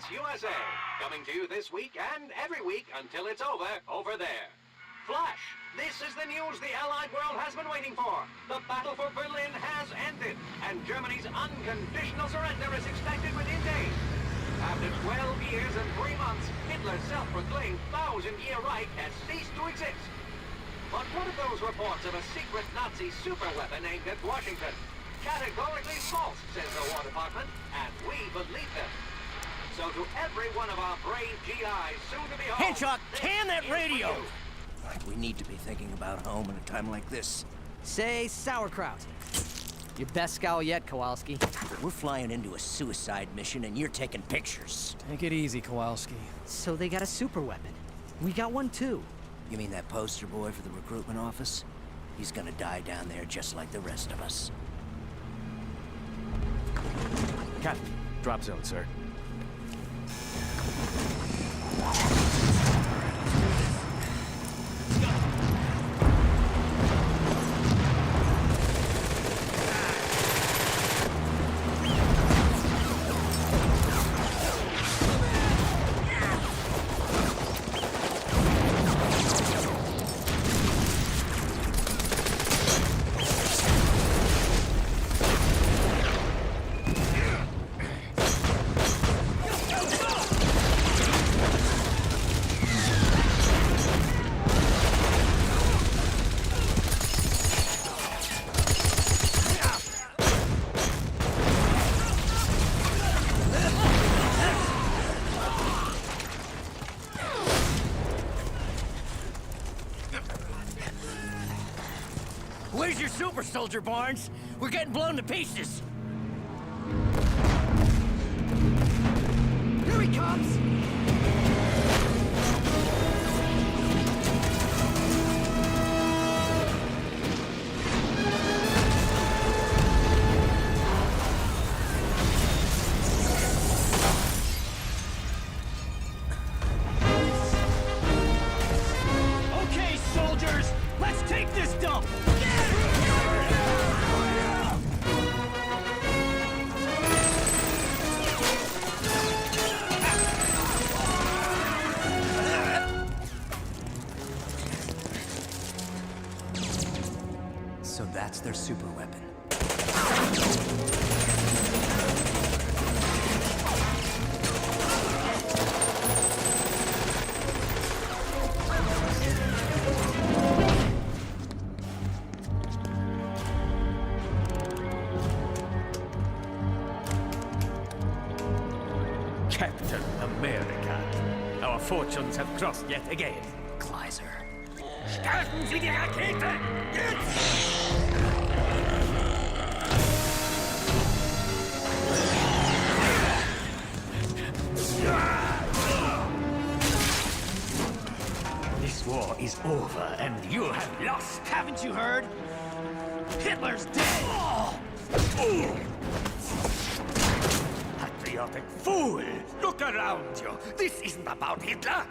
Dance USA. Coming to you this week and every week until it's over there. Flash, this is the news the Allied world has been waiting for. The battle for Berlin has ended, and Germany's unconditional surrender is expected within days. After 12 years and 3 months, Hitler's self-proclaimed 1,000-year Reich has ceased to exist. But what of those reports of a secret Nazi superweapon aimed at Washington? Categorically false, says the War Department, and we believe them. So to every one of our brave GIs soon to be home... Hinchcock, can that radio! We need to be thinking about home at a time like this. Say sauerkraut. Your best scowl yet, Kowalski. We're flying into a suicide mission and you're taking pictures. Take it easy, Kowalski. So they got a super weapon. We got one too. You mean that poster boy for the recruitment office? He's gonna die down there just like the rest of us. Captain, drop zone, sir. Where's your super soldier, Barnes? We're getting blown to pieces. Here he comes! Okay, soldiers, let's take this dump! So that's their super weapon. Captain America, our fortunes have crossed yet again. Kleiser. Starten Sie die Rakete! Jetzt! This war is over, and you have lost, haven't you heard? Hitler's dead! Patriotic fool! Look around you! This isn't about Hitler!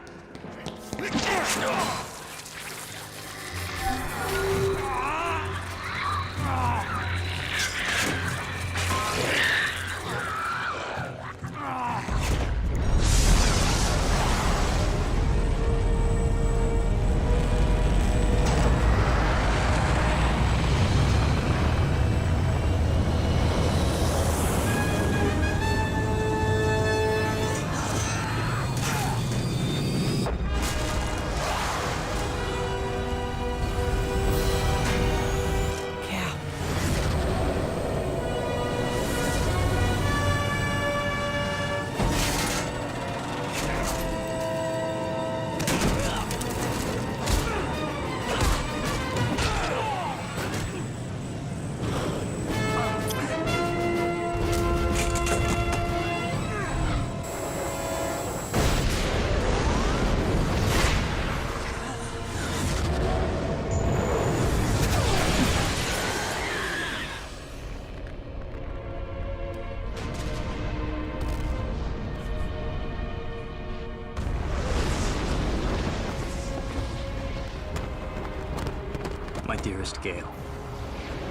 My dearest Gale,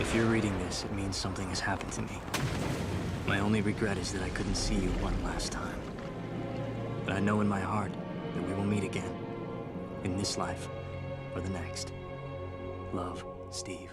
if you're reading this, it means something has happened to me. My only regret is that I couldn't see you one last time. But I know in my heart that we will meet again. In this life or the next. Love, Steve.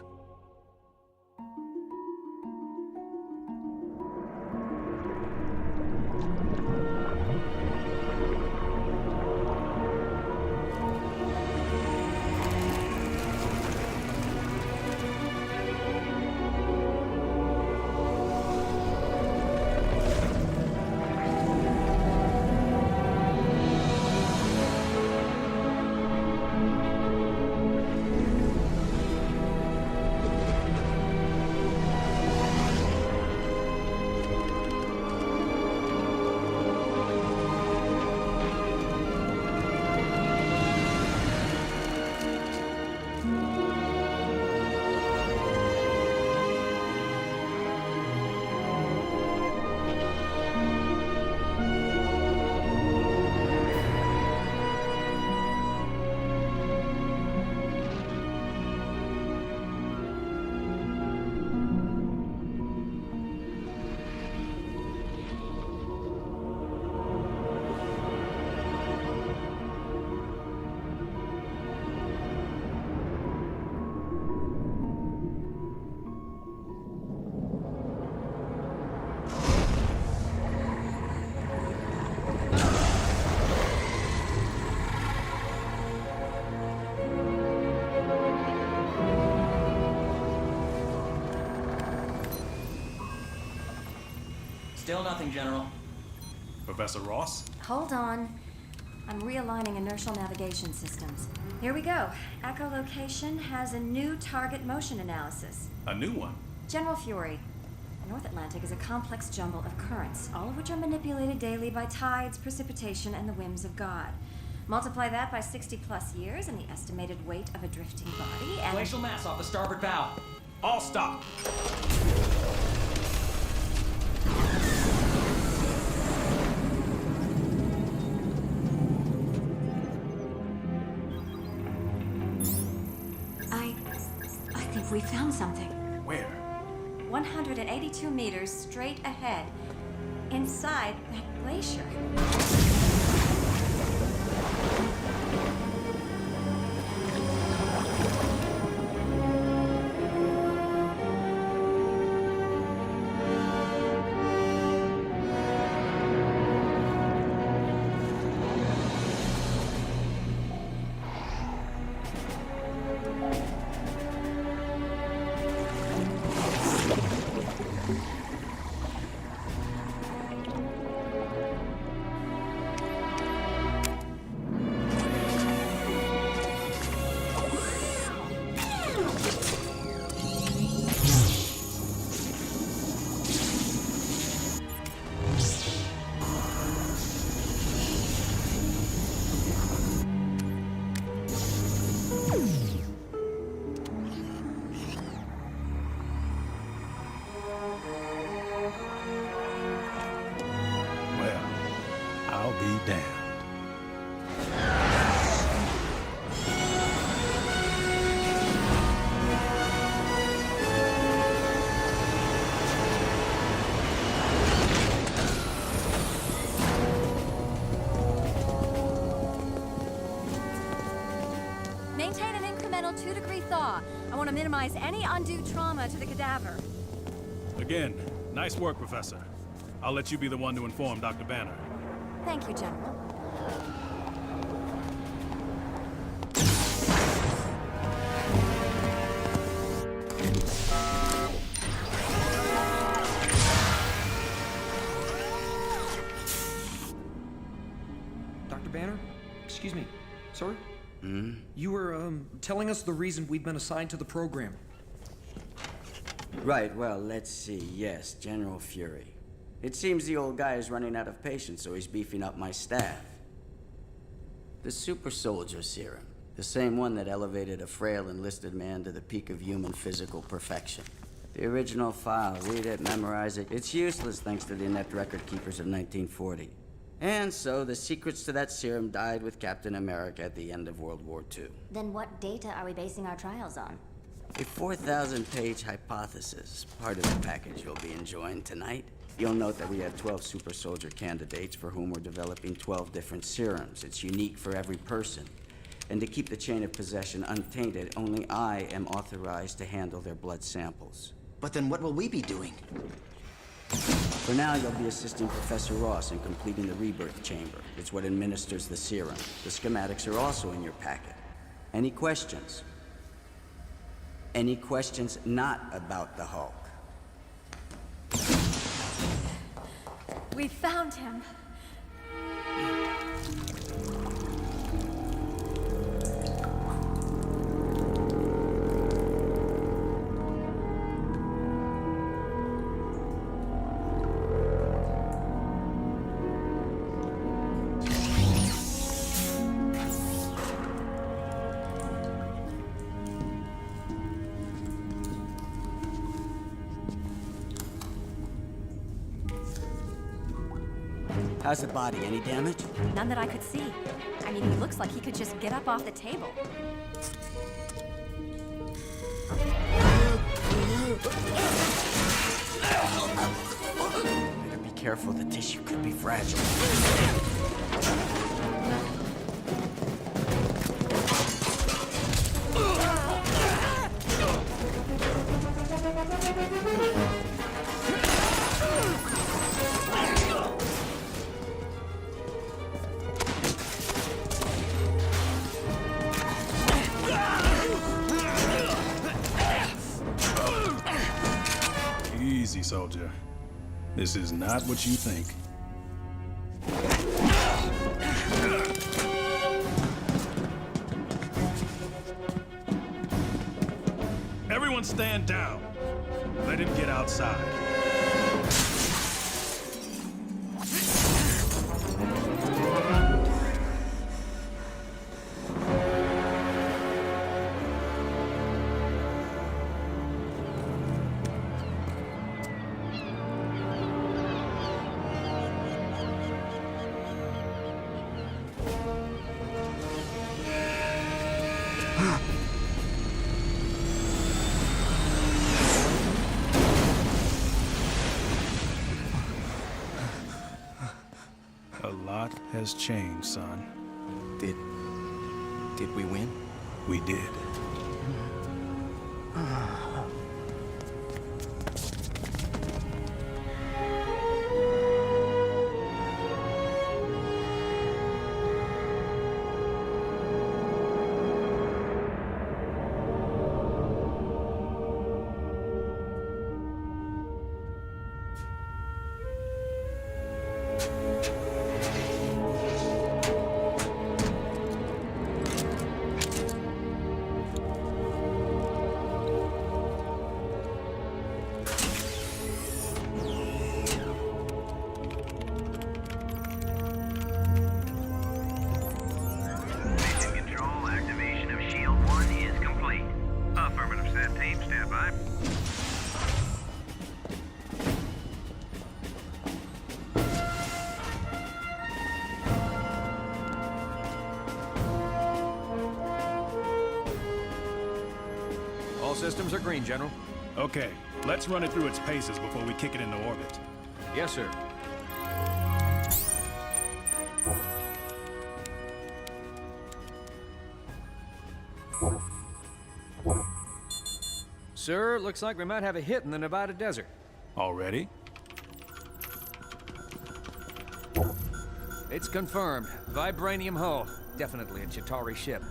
Still nothing, General. Professor Ross? Hold on. I'm realigning inertial navigation systems. Here we go. Echolocation has a new target motion analysis. A new one? General Fury, the North Atlantic is a complex jumble of currents, all of which are manipulated daily by tides, precipitation, and the whims of God. Multiply that by 60 plus years and the estimated weight of a drifting body, and... Glacial mass off the starboard bow. All stop! I think we found something. Where? 182 meters straight ahead, inside that glacier. I'll be damned. Maintain an incremental 2-degree thaw. I want to minimize any undue trauma to the cadaver. Again, nice work, Professor. I'll let you be the one to inform Dr. Banner. Thank you, General. Dr. Banner? Excuse me. Sorry? You were, telling us the reason we've been assigned to the program. Right, well, let's see. Yes, General Fury. It seems the old guy is running out of patience, so he's beefing up my staff. The super soldier serum. The same one that elevated a frail enlisted man to the peak of human physical perfection. The original file, read it, memorize it. It's useless thanks to the inept record keepers of 1940. And so the secrets to that serum died with Captain America at the end of World War II. Then what data are we basing our trials on? A 4,000-page hypothesis, part of the package you'll be enjoying tonight. You'll note that we have 12 super soldier candidates for whom we're developing 12 different serums. It's unique for every person. And to keep the chain of possession untainted, only I am authorized to handle their blood samples. But then what will we be doing? For now, you'll be assisting Professor Ross in completing the rebirth chamber. It's what administers the serum. The schematics are also in your packet. Any questions? Any questions not about the Hulk? We found him. How's the body? Any damage? None that I could see. I mean, he looks like he could just get up off the table. Better be careful, the tissue could be fragile. Easy, soldier. This is not what you think. Everyone stand down. Let him get outside. A lot has changed, son. Did we win? We did. Systems are green, General. Okay, let's run it through its paces before we kick it into orbit. Yes, sir. Sir, looks like we might have a hit in the Nevada desert. Already? It's confirmed. Vibranium hull. Definitely a Chitauri ship.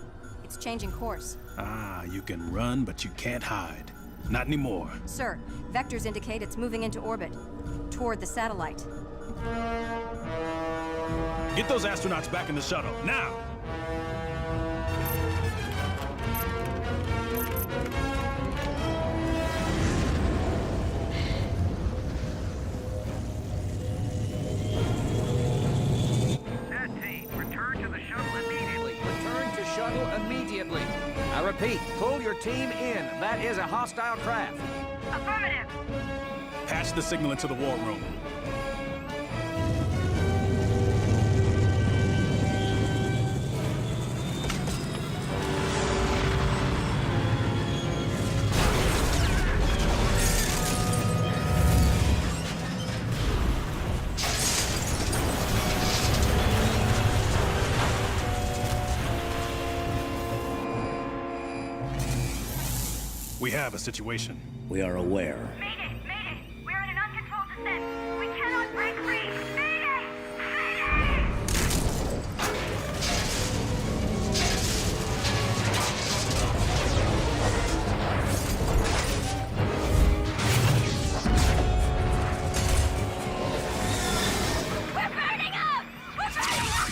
It's changing course. Ah, you can run, but you can't hide. Not anymore. Sir, vectors indicate it's moving into orbit, toward the satellite. Get those astronauts back in the shuttle, now! Immediately. I repeat, pull your team in. That is a hostile craft. Affirmative. Patch the signal into the war room. We have a situation. We are aware. Mayday! Mayday! We're in an uncontrolled descent! We cannot break free! Mayday! Mayday! We're burning up! We're burning up!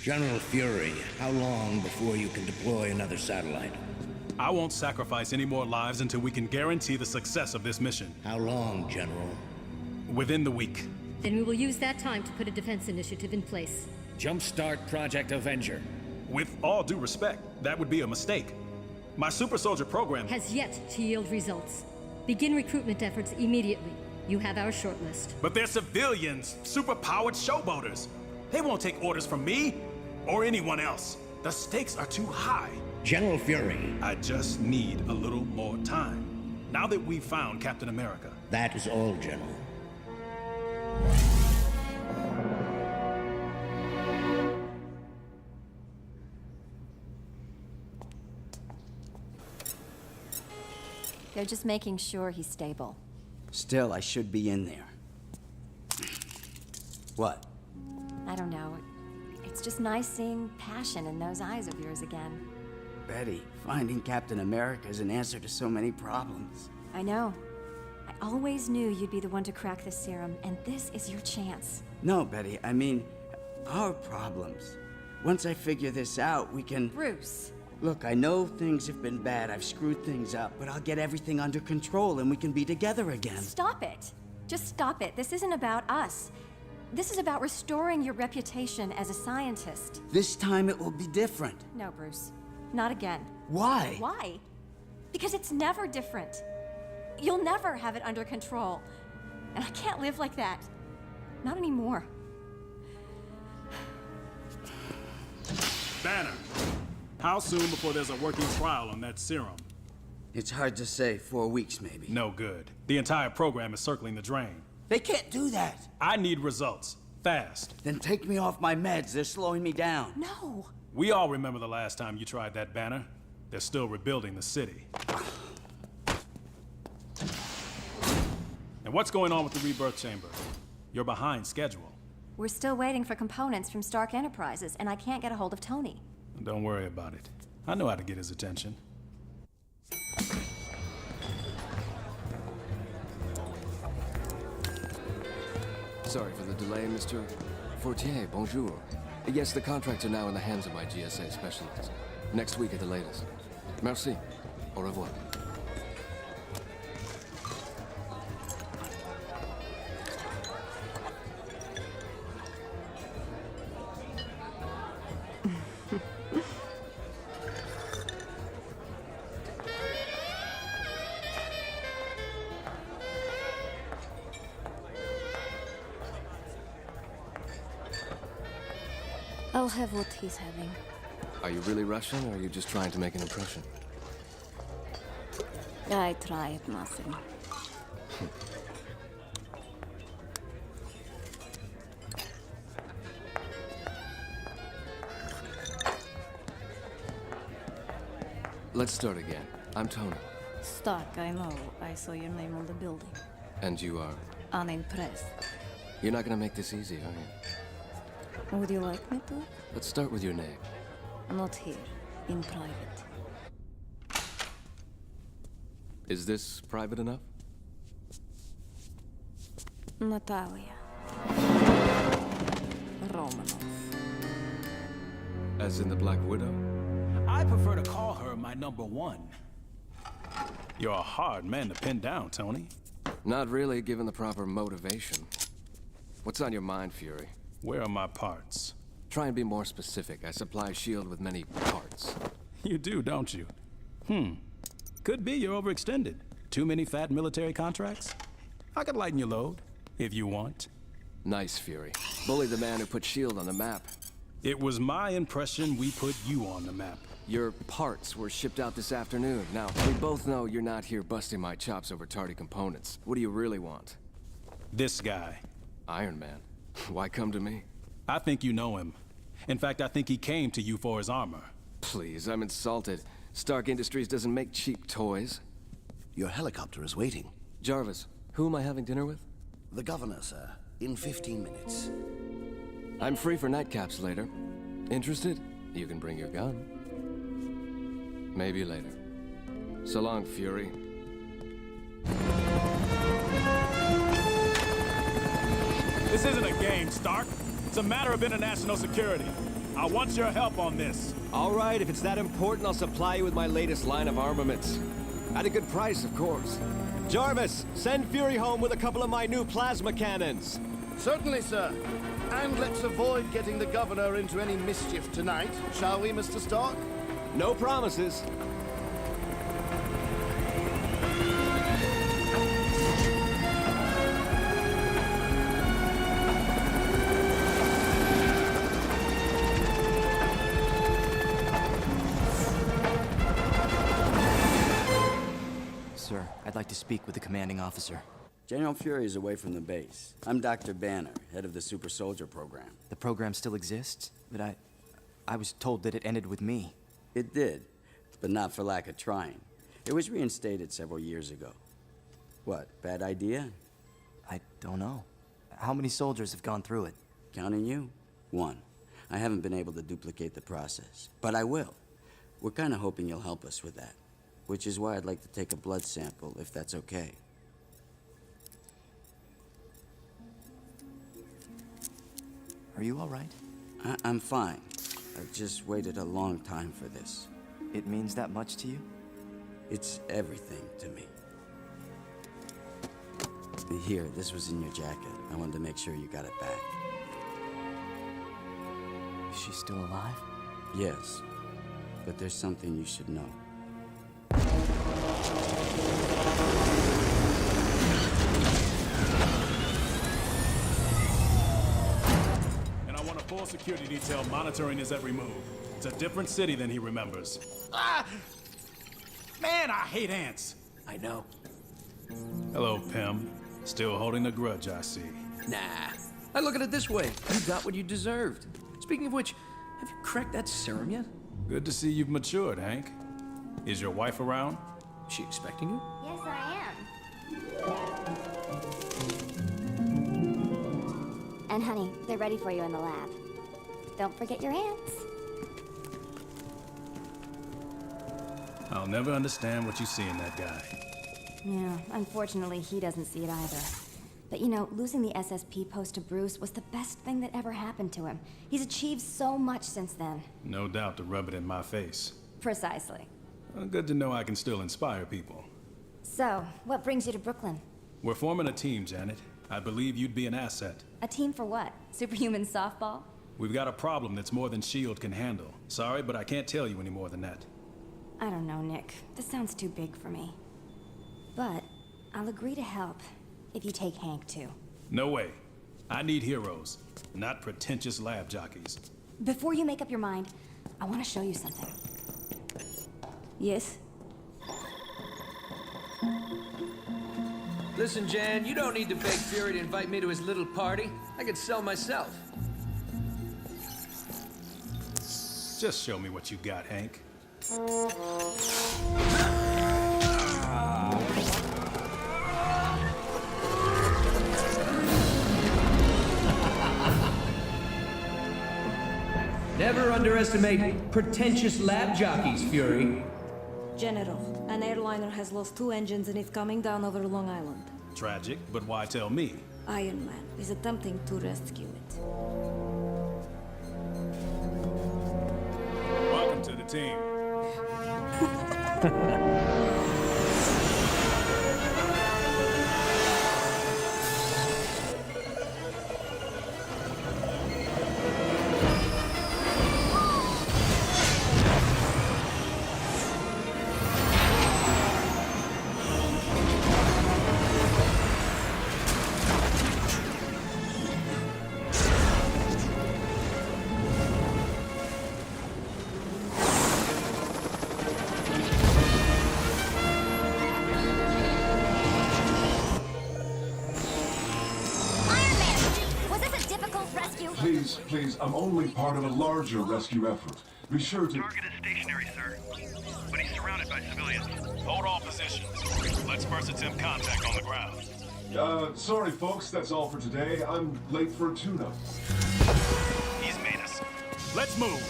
General Fury, how long before you can deploy another satellite? I won't sacrifice any more lives until we can guarantee the success of this mission. How long, General? Within the week. Then we will use that time to put a defense initiative in place. Jumpstart Project Avenger. With all due respect, that would be a mistake. My super soldier program Has yet to yield results. Begin recruitment efforts immediately. You have our shortlist. But they're civilians, super-powered showboaters. They won't take orders from me or anyone else. The stakes are too high. General Fury. I just need a little more time. Now that we've found Captain America. That is all, General. They're just making sure he's stable. Still, I should be in there. What? I don't know. It's just nice seeing passion in those eyes of yours again. Betty, finding Captain America is an answer to so many problems. I know. I always knew you'd be the one to crack this serum, and this is your chance. No, Betty, I mean, our problems. Once I figure this out, we can... Bruce. Look, I know things have been bad, I've screwed things up, but I'll get everything under control and we can be together again. Stop it. Just stop it. This isn't about us. This is about restoring your reputation as a scientist. This time it will be different. No, Bruce. Not again. Why? Why? Because it's never different. You'll never have it under control. And I can't live like that. Not anymore. Banner, how soon before there's a working trial on that serum? It's hard to say. 4 weeks, maybe. No good. The entire program is circling the drain. They can't do that. I need results. Fast. Then take me off my meds. They're slowing me down. No. We all remember the last time you tried that, Banner. They're still rebuilding the city. And what's going on with the rebirth chamber? You're behind schedule. We're still waiting for components from Stark Enterprises, and I can't get a hold of Tony. Don't worry about it. I know how to get his attention. Sorry for the delay, Mr. Fortier. Bonjour. Yes, the contracts are now in the hands of my GSA specialists. Next week at the latest. Merci. Au revoir. I'll have what he's having. Are you really rushing, or are you just trying to make an impression? I tried nothing. Let's start again. I'm Tony. Stark, I know. I saw your name on the building. And you are? Unimpressed. You're not gonna make this easy, are you? Would you like me to? Let's start with your name. Not here. In private. Is this private enough? Natalia. Romanov. As in the Black Widow? I prefer to call her my number one. You're a hard man to pin down, Tony. Not really, given the proper motivation. What's on your mind, Fury? Where are my parts? Try and be more specific. I supply S.H.I.E.L.D. with many parts. You do, don't you? Could be you're overextended. Too many fat military contracts? I could lighten your load, if you want. Nice, Fury. Bully the man who put S.H.I.E.L.D. on the map. It was my impression we put you on the map. Your parts were shipped out this afternoon. Now, we both know you're not here busting my chops over tardy components. What do you really want? This guy. Iron Man. Why come to me? I think you know him. In fact, I think he came to you for his armor. Please, I'm insulted. Stark Industries doesn't make cheap toys. Your helicopter is waiting. Jarvis, who am I having dinner with? The governor, sir. In 15 minutes. I'm free for nightcaps later. Interested? You can bring your gun. Maybe later. So long, Fury. This isn't a game, Stark. It's a matter of international security. I want your help on this. All right, if it's that important, I'll supply you with my latest line of armaments. At a good price, of course. Jarvis, send Fury home with a couple of my new plasma cannons. Certainly, sir. And let's avoid getting the governor into any mischief tonight, shall we, Mr. Stark? No promises. Sir, I'd like to speak with the commanding officer. General Fury is away from the base. I'm Dr. Banner, head of the Super Soldier program. The program still exists, but I was told that it ended with me. It did, but not for lack of trying. It was reinstated several years ago. What, bad idea? I don't know. How many soldiers have gone through it? Counting you? 1. I haven't been able to duplicate the process, but I will. We're kind of hoping you'll help us with that, which is why I'd like to take a blood sample, if that's okay. Are you all right? I'm fine. I've just waited a long time for this. It means that much to you? It's everything to me. Here, this was in your jacket. I wanted to make sure you got it back. Is she still alive? Yes, but there's something you should know. Full security detail monitoring his every move. It's a different city than he remembers. Ah! Man, I hate ants. I know. Hello, Pym. Still holding a grudge, I see. Nah. I look at it this way. You got what you deserved. Speaking of which, have you cracked that serum yet? Good to see you've matured, Hank. Is your wife around? Is she expecting you? Yes, I am. And honey, they're ready for you in the lab. Don't forget your ants. I'll never understand what you see in that guy. Yeah, unfortunately, he doesn't see it either. But you know, losing the SSP post to Bruce was the best thing that ever happened to him. He's achieved so much since then. No doubt to rub it in my face. Precisely. Well, good to know I can still inspire people. So, what brings you to Brooklyn? We're forming a team, Janet. I believe you'd be an asset. A team for what? Superhuman softball? We've got a problem that's more than S.H.I.E.L.D. can handle. Sorry, but I can't tell you any more than that. I don't know, Nick. This sounds too big for me. But I'll agree to help if you take Hank too. No way. I need heroes, not pretentious lab jockeys. Before you make up your mind, I want to show you something. Yes? Listen, Jan, you don't need to beg Fury to invite me to his little party. I can sell myself. Just show me what you got, Hank. Never underestimate pretentious lab jockeys, Fury. General, an airliner has lost 2 engines and is coming down over Long Island. Tragic, but why tell me? Iron Man is attempting to rescue it. Welcome to the team. Please, please, I'm only part of a larger rescue effort. Be sure to... Target is stationary, sir. But he's surrounded by civilians. Hold all positions. Let's first attempt contact on the ground. Sorry folks, that's all for today. I'm late for a tune-up. He's made us. Let's move.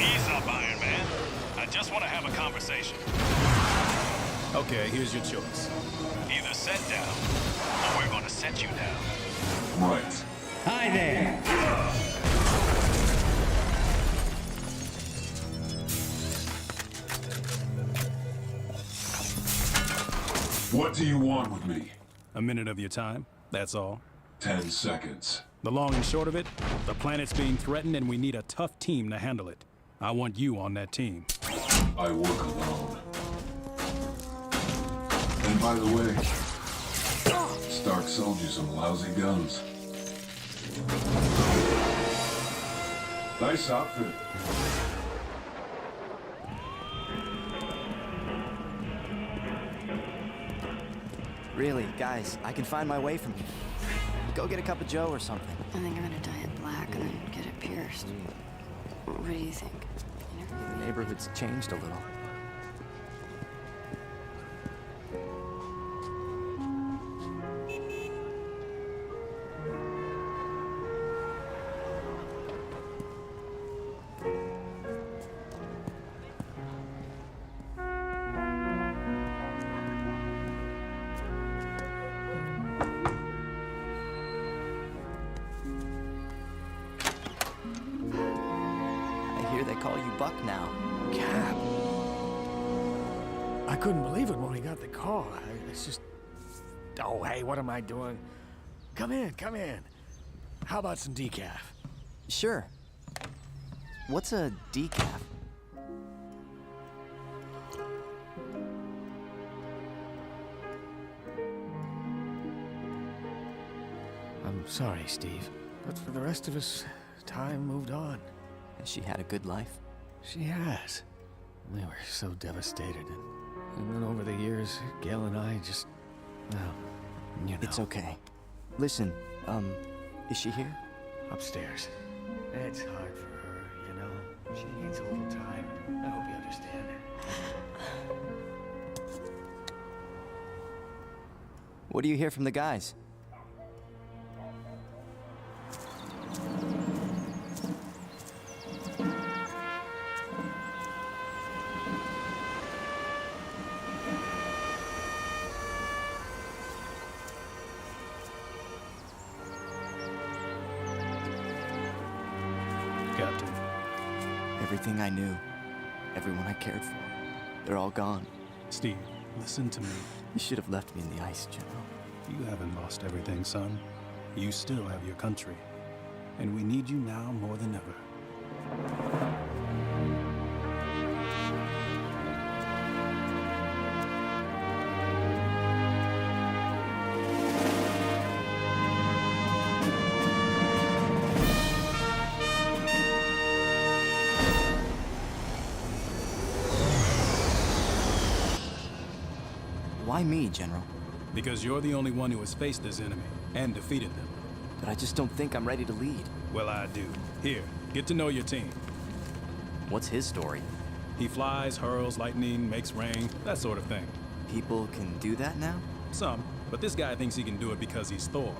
Ease up, Iron Man. I just want to have a conversation. Okay, here's your choice. Either set down, or we're gonna set you down. Right. Hi there. What do you want with me? A minute of your time, that's all. 10 seconds. The long and short of it, the planet's being threatened and we need a tough team to handle it. I want you on that team. I work alone. And by the way, Stark sold you some lousy guns. Nice outfit. Really, guys, I can find my way from here. Go get a cup of joe or something. I think I'm gonna dye it black and then get it pierced. What do you think? The neighborhood's changed a little. They call you Buck now. Cap. I couldn't believe it when we got the call. It's just... Oh, hey, what am I doing? Come in, come in. How about some decaf? Sure. What's a decaf? I'm sorry, Steve. But for the rest of us, time moved on. Has she had a good life? She has. We were so devastated. And then over the years, Gail and I just... Well, you know. It's okay. Listen, is she here? Upstairs. It's hard for her, you know. She needs a little time. I hope you understand. What do you hear from the guys? Captain. Everything I knew, everyone I cared for, they're all gone. Steve, listen to me. You should have left me in the ice, General. You haven't lost everything, son. You still have your country. And we need you now more than ever. Why me, General? Because you're the only one who has faced this enemy and defeated them. But I just don't think I'm ready to lead. Well, I do. Here, get to know your team. What's his story? He flies, hurls, lightning, makes rain, that sort of thing. People can do that now? Some, but this guy thinks he can do it because he's Thor.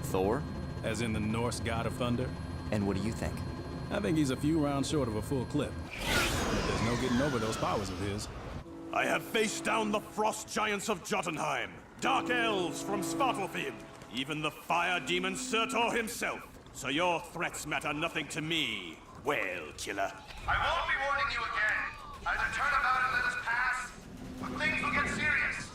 Thor? As in the Norse god of thunder. And what do you think? I think he's a few rounds short of a full clip. But there's no getting over those powers of his. I have faced down the frost giants of Jotunheim, dark elves from Svartalfheim, even the fire demon Surtur himself. So your threats matter nothing to me, whale killer. I won't be warning you again. Either turn about and let us pass, or things will get serious.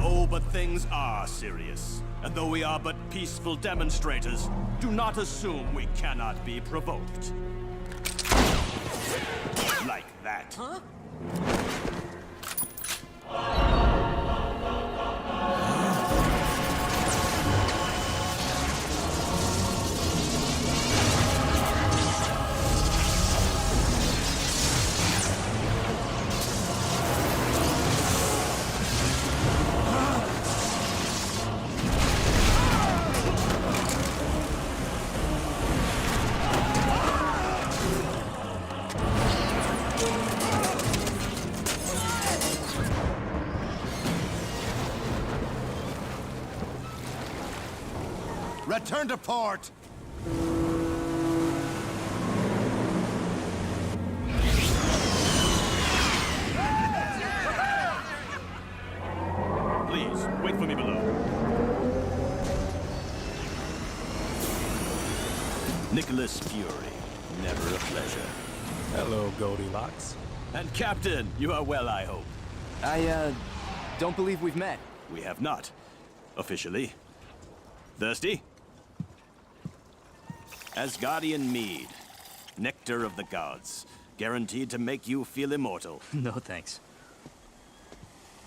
Oh, but things are serious. And though we are but peaceful demonstrators, do not assume we cannot be provoked. Like that. Huh? Return to port! Please, wait for me below. Nicholas Fury, never a pleasure. Hello, Goldilocks. And Captain, you are well, I hope. I, don't believe we've met. We have not. Officially. Thirsty? Asgardian mead. Nectar of the gods. Guaranteed to make you feel immortal. No, thanks.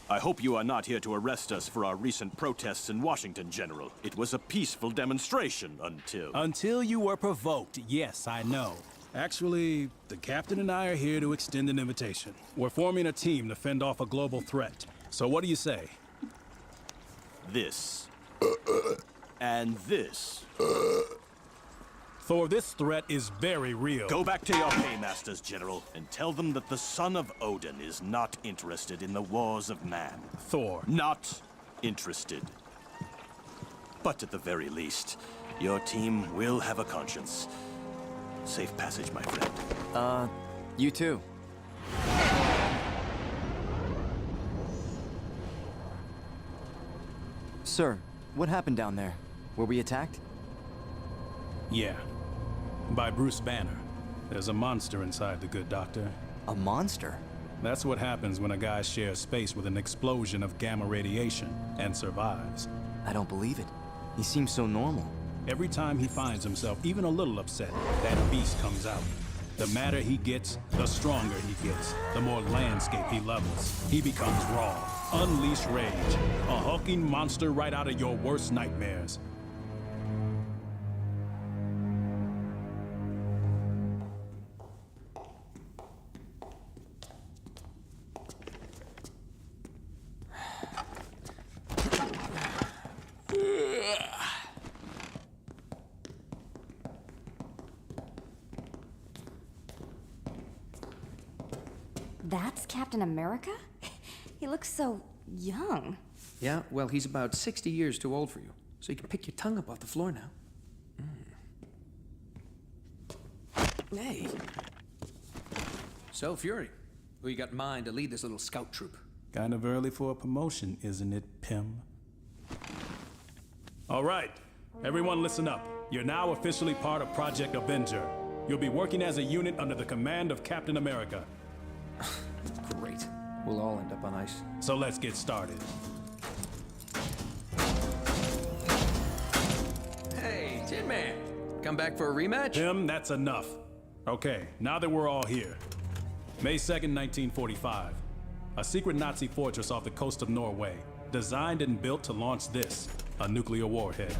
I hope you are not here to arrest us for our recent protests in Washington, General. It was a peaceful demonstration until... Until you were provoked, yes, I know. Actually, the captain and I are here to extend an invitation. We're forming a team to fend off a global threat. So what do you say? This. And this. Thor, this threat is very real. Go back to your paymasters, General, and tell them that the son of Odin is not interested in the wars of man. Thor. Not interested. But at the very least, your team will have a conscience. Safe passage, my friend. You too. Sir, what happened down there? Were we attacked? Yeah. By Bruce Banner. There's a monster inside the good doctor. A monster? That's what happens when a guy shares space with an explosion of gamma radiation and survives. I don't believe it. He seems so normal. Every time he finds himself even a little upset, that beast comes out. The madder he gets, the stronger he gets, the more landscape he levels. He becomes raw, unleashed rage, a hulking monster right out of your worst nightmares. That's Captain America? He looks so young. Yeah, well, he's about 60 years too old for you. So you can pick your tongue up off the floor now. Hey. So, Fury, who you got in mind to lead this little scout troop? Kind of early for a promotion, isn't it, Pym? All right, everyone listen up. You're now officially part of Project Avenger. You'll be working as a unit under the command of Captain America. Great. We'll all end up on ice. So let's get started. Hey, Tin Man. Come back for a rematch? Pym, that's enough. Okay, now that we're all here. May 2nd, 1945. A secret Nazi fortress off the coast of Norway, designed and built to launch this, a nuclear warhead.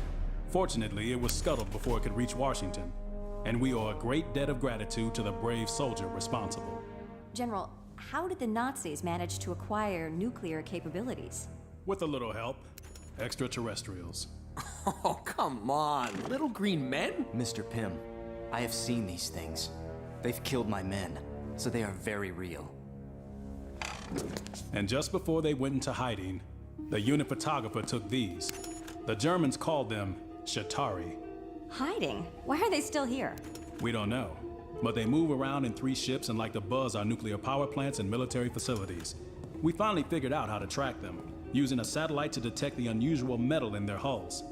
Fortunately, it was scuttled before it could reach Washington, and we owe a great debt of gratitude to the brave soldier responsible. General, how did the Nazis manage to acquire nuclear capabilities? With a little help. Extraterrestrials. Oh, come on. Little green men? Mr. Pym, I have seen these things. They've killed my men, so they are very real. And just before they went into hiding, the unit photographer took these. The Germans called them Shatari. Hiding? Why are they still here? We don't know. But they move around in 3 ships and like to buzz our nuclear power plants and military facilities. We finally figured out how to track them, using a satellite to detect the unusual metal in their hulls.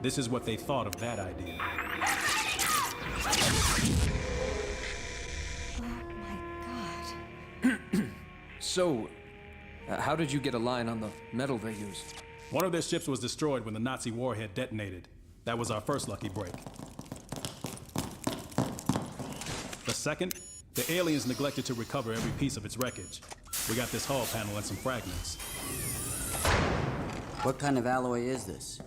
This is what they thought of that idea. Oh my god. So, how did you get a line on the metal they used? One of their ships was destroyed when the Nazi warhead detonated. That was our first lucky break. The second, the aliens neglected to recover every piece of its wreckage. We got this hull panel and some fragments. What kind of alloy is this?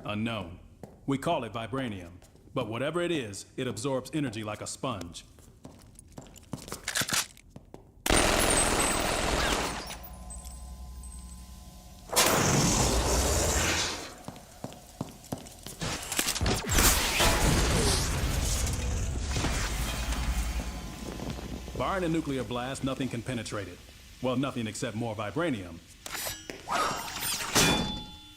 Unknown. We call it vibranium. But whatever it is, it absorbs energy like a sponge. Barring a nuclear blast, nothing can penetrate it. Well, nothing except more vibranium.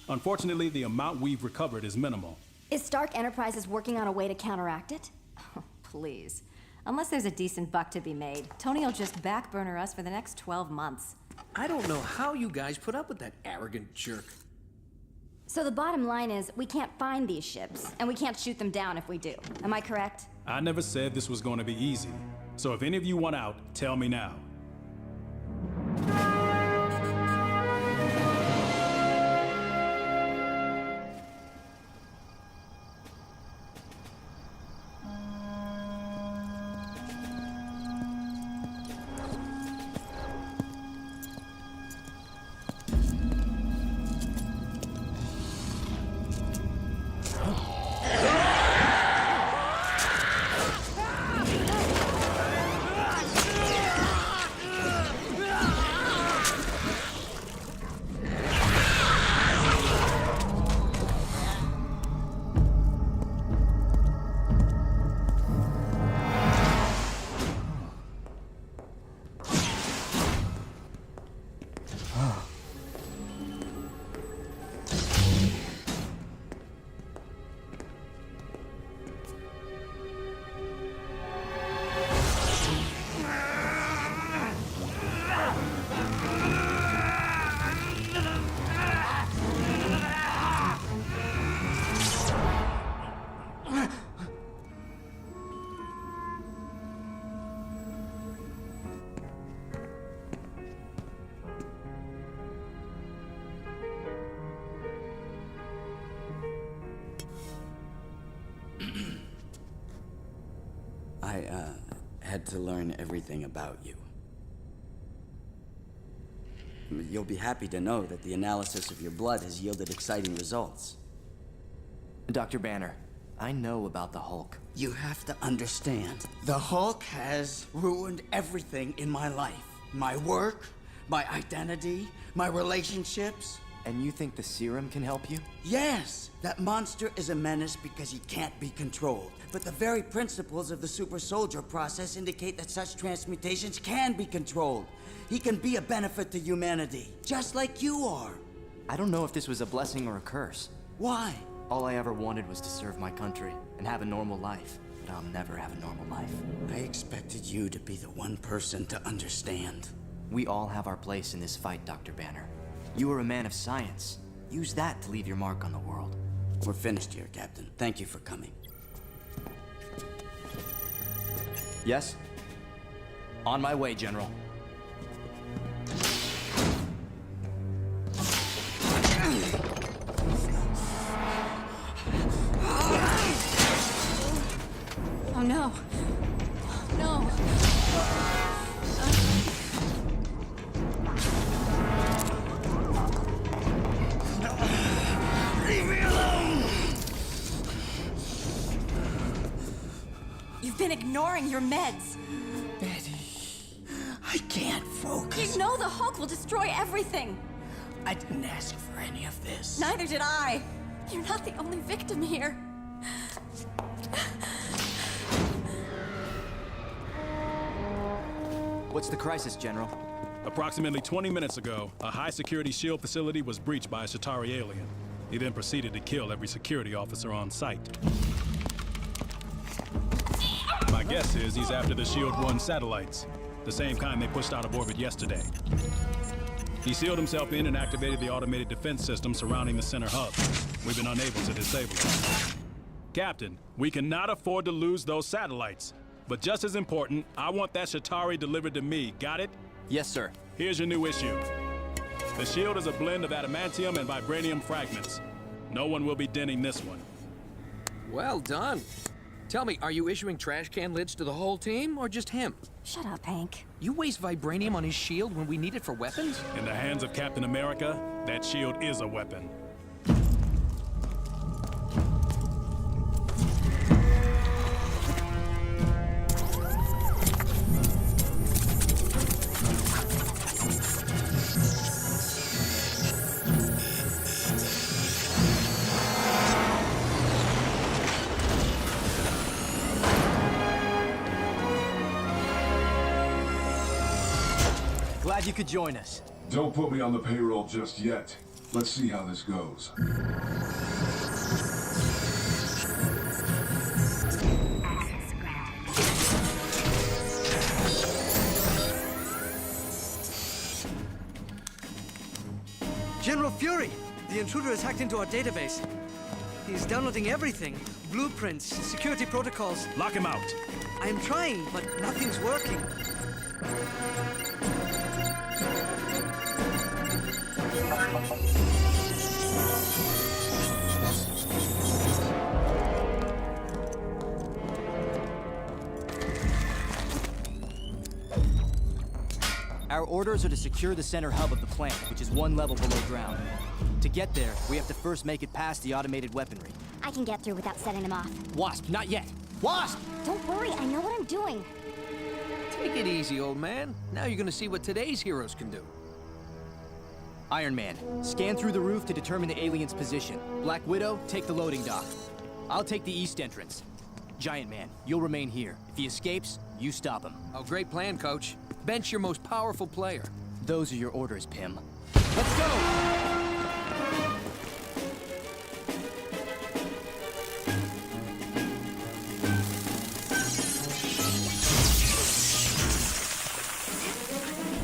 Unfortunately, the amount we've recovered is minimal. Is Stark Enterprises working on a way to counteract it? Oh, please. Unless there's a decent buck to be made, Tony will just backburner us for the next 12 months. I don't know how you guys put up with that arrogant jerk. So the bottom line is, we can't find these ships, and we can't shoot them down if we do. Am I correct? I never said this was going to be easy. So if any of you want out, tell me now. I had to learn everything about you. You'll be happy to know that the analysis of your blood has yielded exciting results. Dr. Banner, I know about the Hulk. You have to understand, the Hulk has ruined everything in my life. My work, my identity, my relationships. And you think the serum can help you? Yes! That monster is a menace because he can't be controlled. But the very principles of the super soldier process indicate that such transmutations can be controlled. He can be a benefit to humanity, just like you are. I don't know if this was a blessing or a curse. Why? All I ever wanted was to serve my country and have a normal life. But I'll never have a normal life. I expected you to be the one person to understand. We all have our place in this fight, Dr. Banner. You are a man of science. Use that to leave your mark on the world. We're finished here, Captain. Thank you for coming. Yes? On my way, General. Oh no. No. Leave me alone! You've been ignoring your meds. Betty, I can't focus. You know the Hulk will destroy everything. I didn't ask for any of this. Neither did I. You're not the only victim here. What's the crisis, General? Approximately 20 minutes ago, a high-security shield facility was breached by a Shatari alien. He then proceeded to kill every security officer on site. My guess is he's after the Shield-1 satellites, the same kind they pushed out of orbit yesterday. He sealed himself in and activated the automated defense system surrounding the center hub. We've been unable to disable it. Captain, we cannot afford to lose those satellites. But just as important, I want that Shatari delivered to me. Got it? Yes, sir. Here's your new issue. The shield is a blend of adamantium and vibranium fragments. No one will be denting this one. Well done. Tell me, are you issuing trash can lids to the whole team, or just him? Shut up, Hank. You waste vibranium on his shield when we need it for weapons? In the hands of Captain America, that shield is a weapon. Glad you could join us. Don't put me on the payroll just yet. Let's see how this goes. General Fury! The intruder has hacked into our database. He's downloading everything. Blueprints, security protocols. Lock him out. I am trying, but nothing's working. Our orders are to secure the center hub of the plant, which is 1 level below ground. To get there, we have to first make it past the automated weaponry. I can get through without setting him off. Wasp, not yet! Wasp! Don't worry, I know what I'm doing. Take it easy, old man. Now you're gonna see what today's heroes can do. Iron Man, scan through the roof to determine the alien's position. Black Widow, take the loading dock. I'll take the east entrance. Giant Man, you'll remain here. If he escapes, you stop him. Oh, great plan, Coach. Bench your most powerful player. Those are your orders, Pym. Let's go!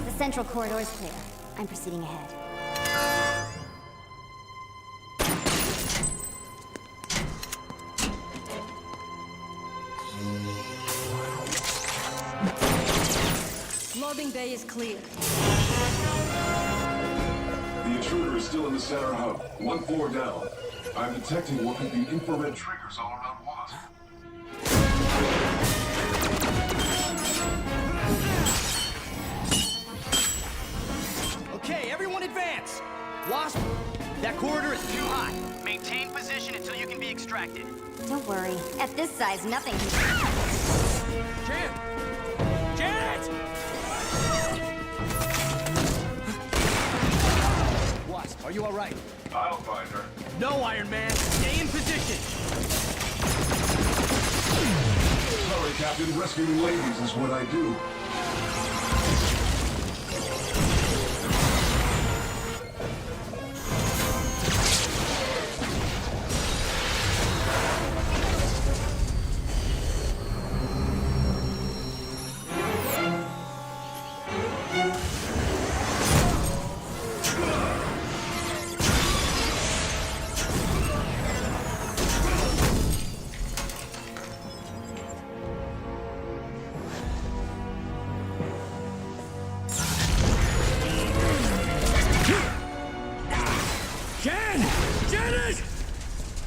The central corridor is clear. I'm proceeding ahead. Loading bay is clear. The intruder is still in the center hub, 1 floor down. I'm detecting what could be infrared triggers all around Wasp. Okay, everyone advance! Wasp, that corridor is too hot. Maintain position until you can be extracted. Don't worry. At this size, nothing can... Jan! Janet! Wasp, are you all right? I'll find her. No, Iron Man. Stay in position. Sorry, Captain. Rescuing ladies is what I do.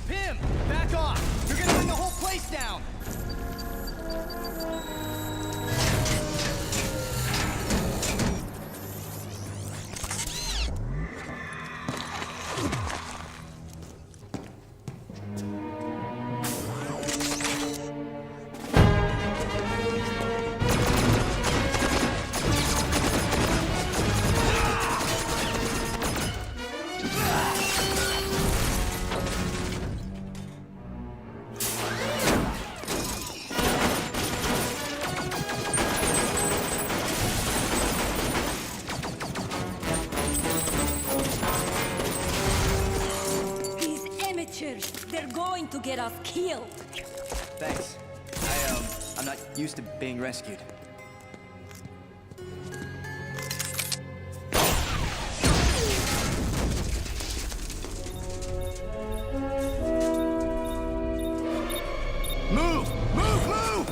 Pym, back off! You're gonna bring the whole place down! They're going to get us killed. Thanks. I'm not used to being rescued. Move! Move! Move!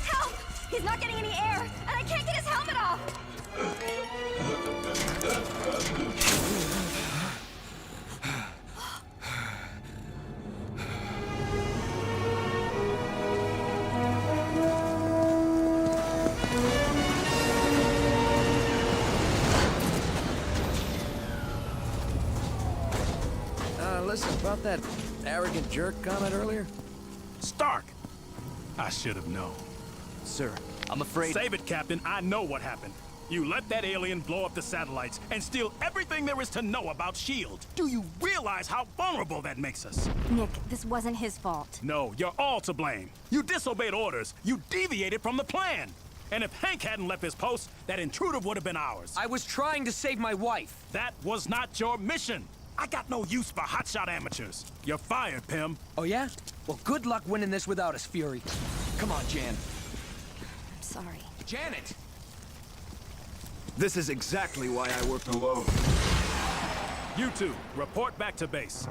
Help! He's not getting any air, and I can't get his helmet off! Listen, about that arrogant jerk comment earlier? Stark! I should have known. Sir, I'm afraid... Save it, Captain. I know what happened. You let that alien blow up the satellites and steal everything there is to know about S.H.I.E.L.D. Do you realize how vulnerable that makes us? Nick, this wasn't his fault. No, you're all to blame. You disobeyed orders. You deviated from the plan. And if Hank hadn't left his post, that intruder would have been ours. I was trying to save my wife. That was not your mission. I got no use for hotshot amateurs. You're fired, Pym. Oh, yeah? Well, good luck winning this without us, Fury. Come on, Jan. I'm sorry. Janet! This is exactly why I work alone. You two, report back to base.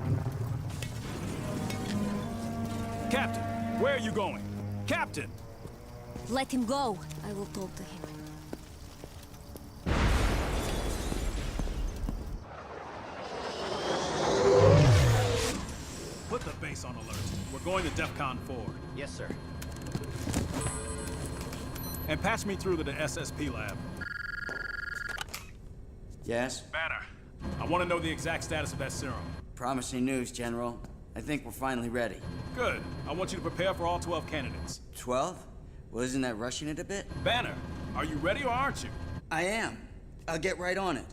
Captain, where are you going? Captain! Let him go. I will talk to him. Put the base on alert. We're going to DEFCON 4. Yes, sir. And patch me through to the SSP lab. Yes? Banner, I want to know the exact status of that serum. Promising news, General. I think we're finally ready. Good. I want you to prepare for all 12 candidates. 12? Well, isn't that rushing it a bit? Banner, are you ready or aren't you? I am. I'll get right on it.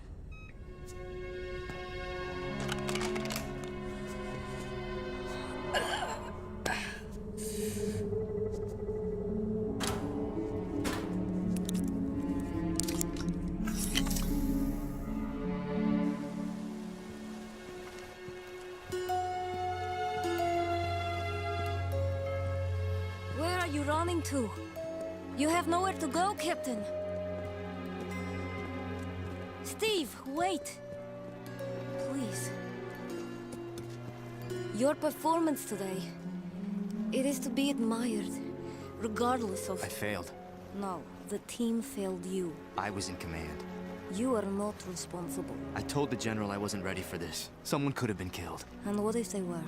Where are you running to? You have nowhere to go, Captain. Steve, wait. Please. Your performance today, it is to be admired, regardless of... I failed. No, the team failed you. I was in command. You are not responsible. I told the General I wasn't ready for this. Someone could have been killed. And what if they were?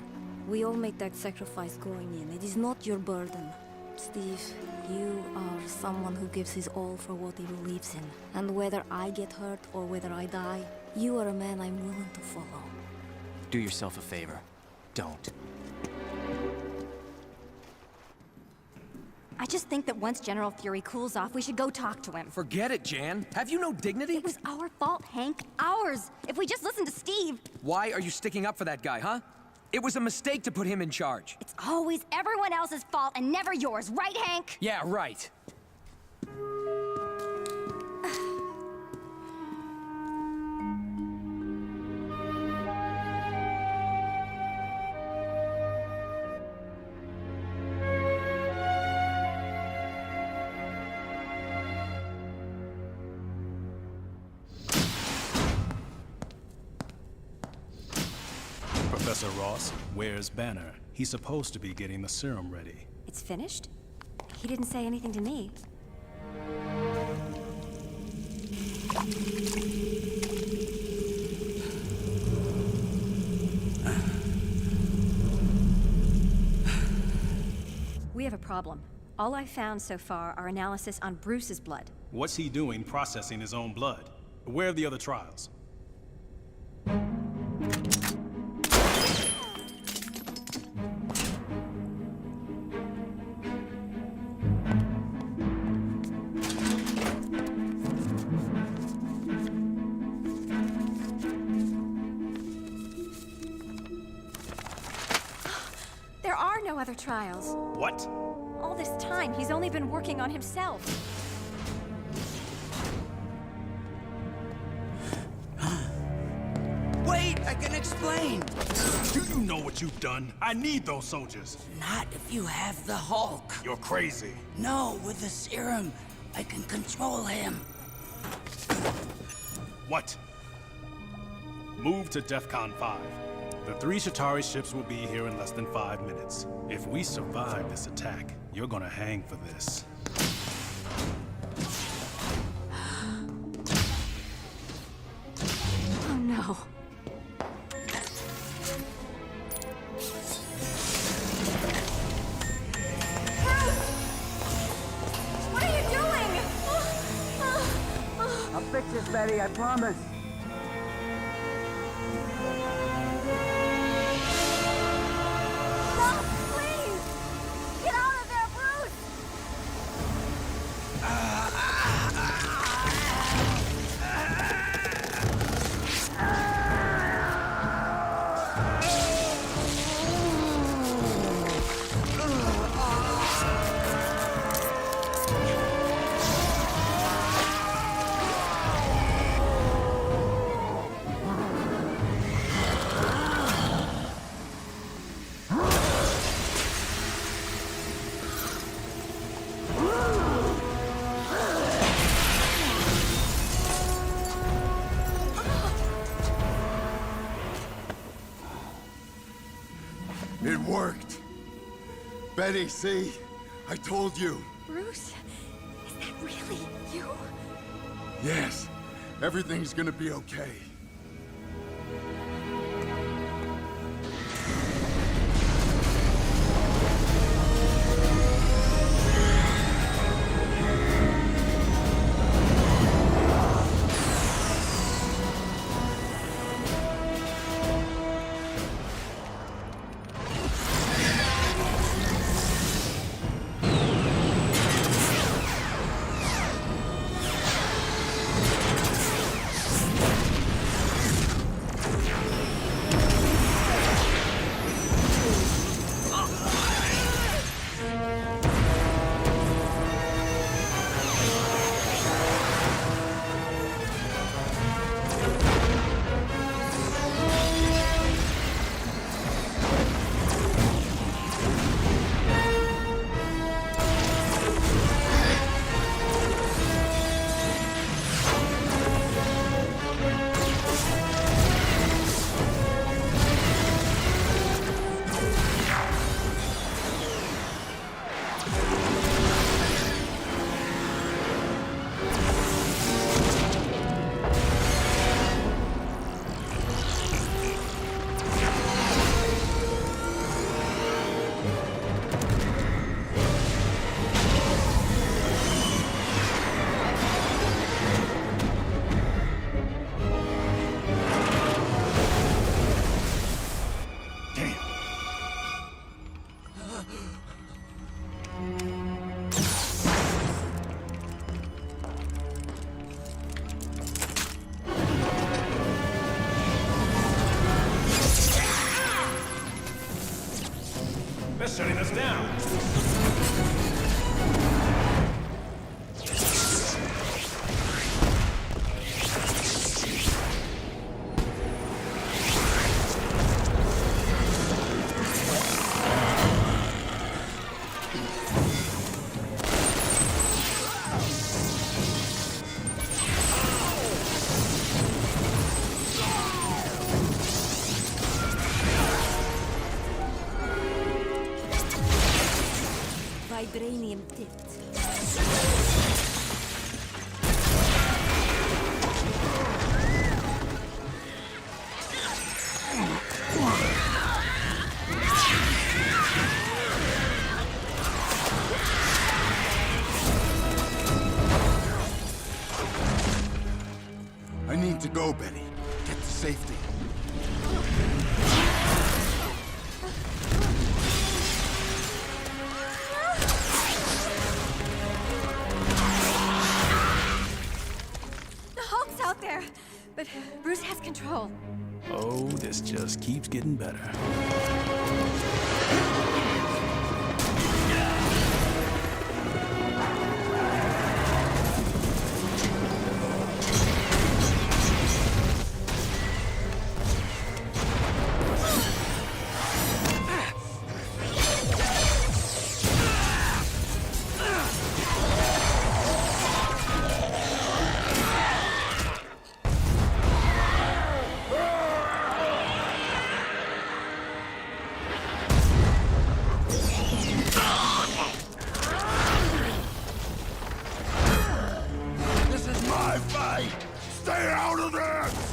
We all made that sacrifice going in. It is not your burden. Steve, you are someone who gives his all for what he believes in. And whether I get hurt or whether I die, you are a man I'm willing to follow. Do yourself a favor. Don't. I just think that once General Fury cools off, we should go talk to him. Forget it, Jan. Have you no dignity? It was our fault, Hank. Ours. If we just listened to Steve. Why are you sticking up for that guy, huh? It was a mistake to put him in charge. It's always everyone else's fault and never yours, right, Hank? Yeah, right. Professor Ross, where's Banner? He's supposed to be getting the serum ready. It's finished? He didn't say anything to me. We have a problem. All I've found so far are analysis on Bruce's blood. What's he doing processing his own blood? Where are the other trials? There are no other trials. What? All this time, he's only been working on himself. Wait, I can explain. Do you know what you've done? I need those soldiers. Not if you have the Hulk. You're crazy. No, with the serum, I can control him. What? Move to DEFCON 5. The 3 Shatari ships will be here in less than 5 minutes. If we survive this attack, you're gonna hang for this. Oh no. What are you doing? I'll fix this, Betty, I promise. Stop, please! Get out of there, Bruce! Betty, see? I told you. Bruce, is that really you? Yes. Everything's gonna be okay. They're shutting us down. Vibranium tipped. I need to go, Betty. Get to safety. The Hulk's out there, but Bruce has control. Oh, this just keeps getting better. This is my fight! Stay out of this!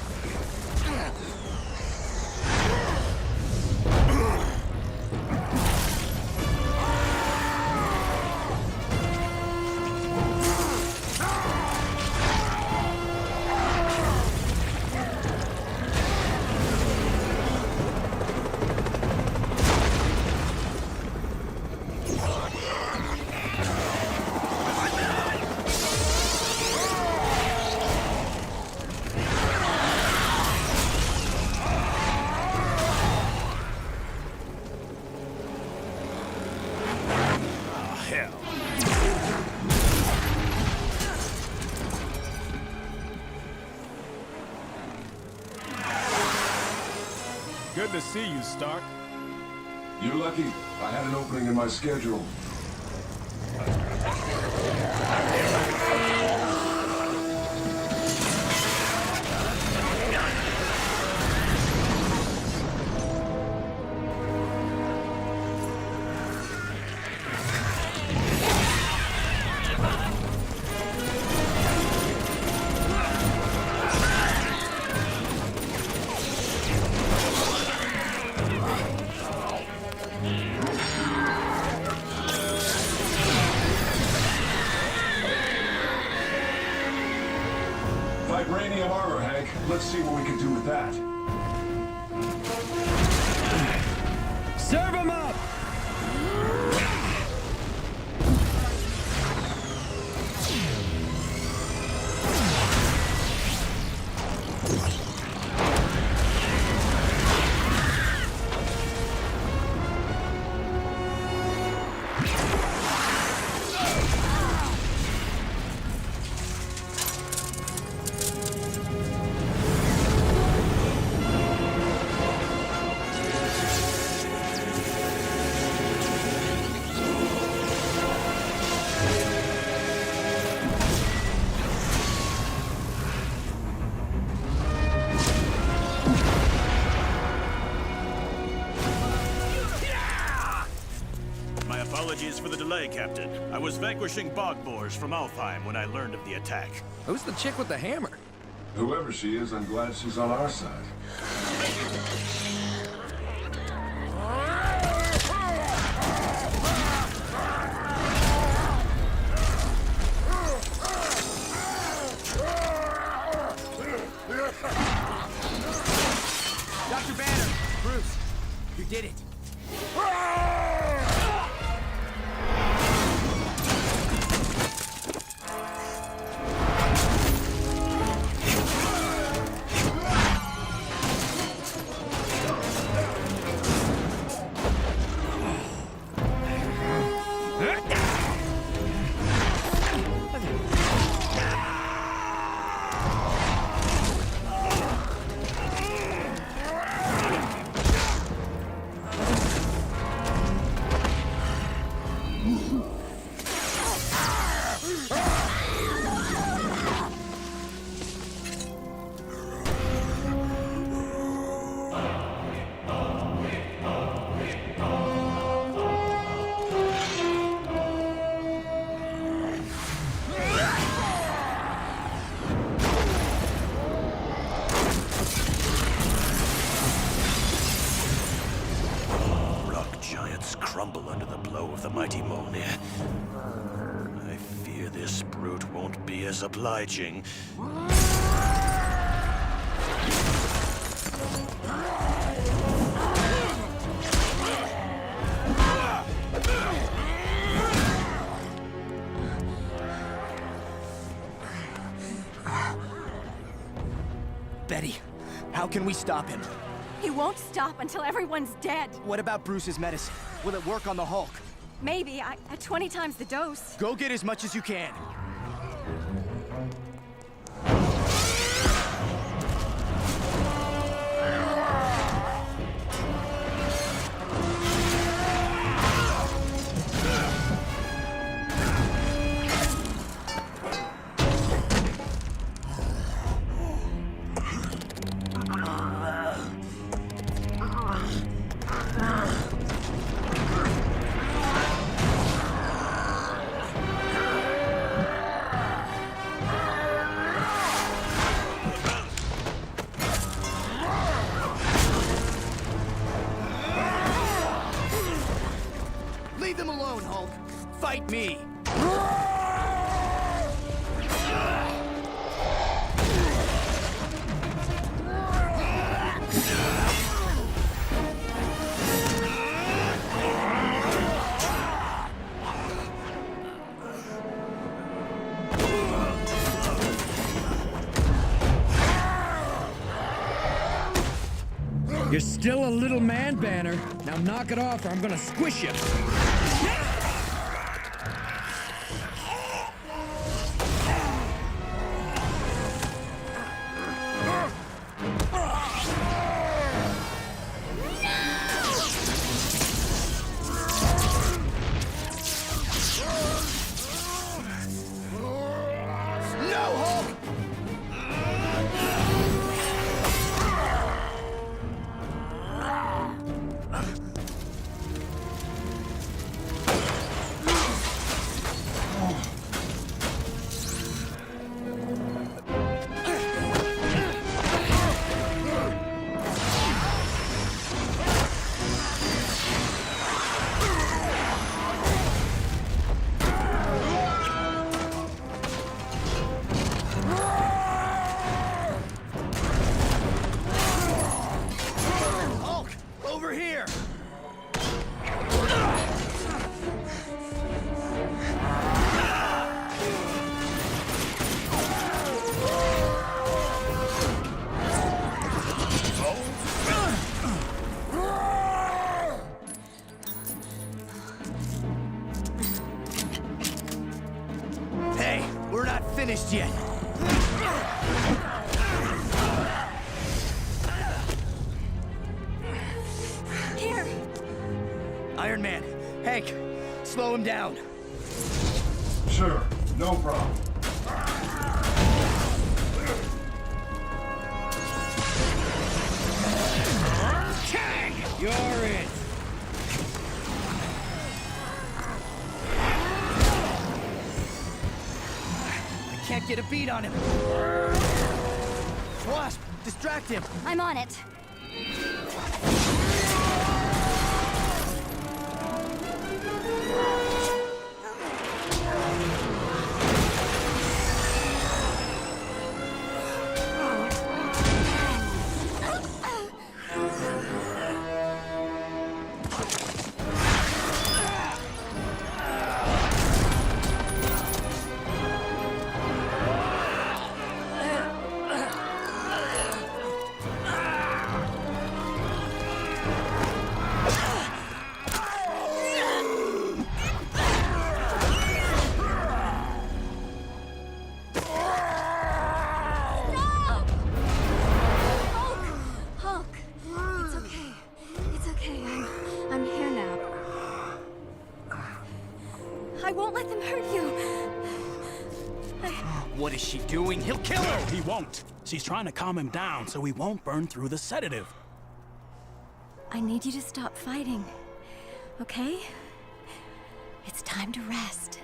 Good to see you, Stark. You're lucky. I had an opening in my schedule. vibranium armor, Hank. Let's see what we can do with that. Serve him up! My apologies for the delay, Captain. I was vanquishing bog boars from Alfheim when I learned of the attack. Who's the chick with the hammer? Whoever she is, I'm glad she's on our side. Dr. Banner! Bruce! You did it! Crumble under the blow of the mighty Mjolnir. I fear this brute won't be as obliging. Betty, how can we stop him? He won't stop until everyone's dead. What about Bruce's medicine? Will it work on the Hulk? Maybe, at 20 times the dose. Go get as much as you can. Leave them alone, Hulk. Fight me. You're still a little man, Banner. Now knock it off or I'm gonna squish you. We're not finished yet. Here! Iron Man, Hank, slow him down. Sure, no problem. Tag! You're it! I can't get a beat on him. Wasp, distract him. I'm on it. I won't let them hurt you. What is she doing? He'll kill her! He won't. She's trying to calm him down so he won't burn through the sedative. I need you to stop fighting, okay? It's time to rest.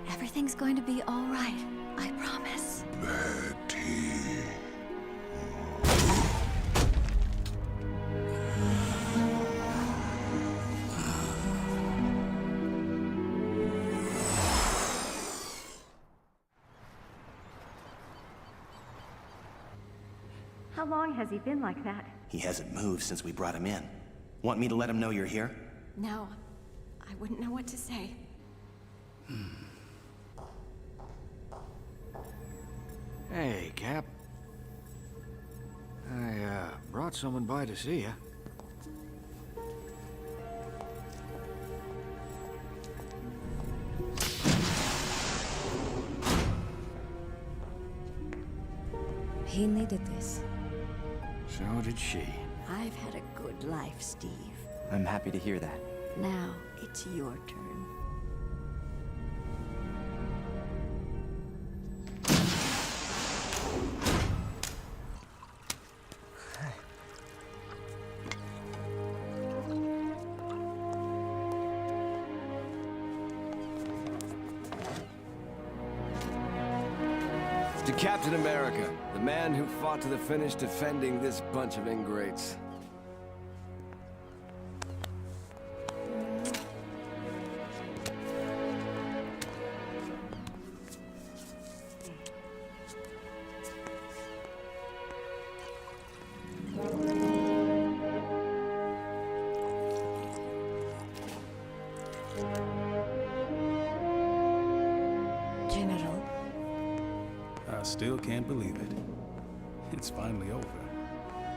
Everything's going to be all right, I promise. Betty. How long has he been like that? He hasn't moved since we brought him in. Want me to let him know you're here? No, I wouldn't know what to say. Hey, Cap. I, brought someone by to see you. He needed this. So did she. I've had a good life, Steve. I'm happy to hear that. Now it's your turn. To Captain America, the man who fought to the finish defending this bunch of ingrates. General. I still can't believe it. It's finally over.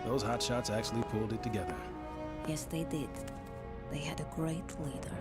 Those hotshots actually pulled it together. Yes, they did. They had a great leader.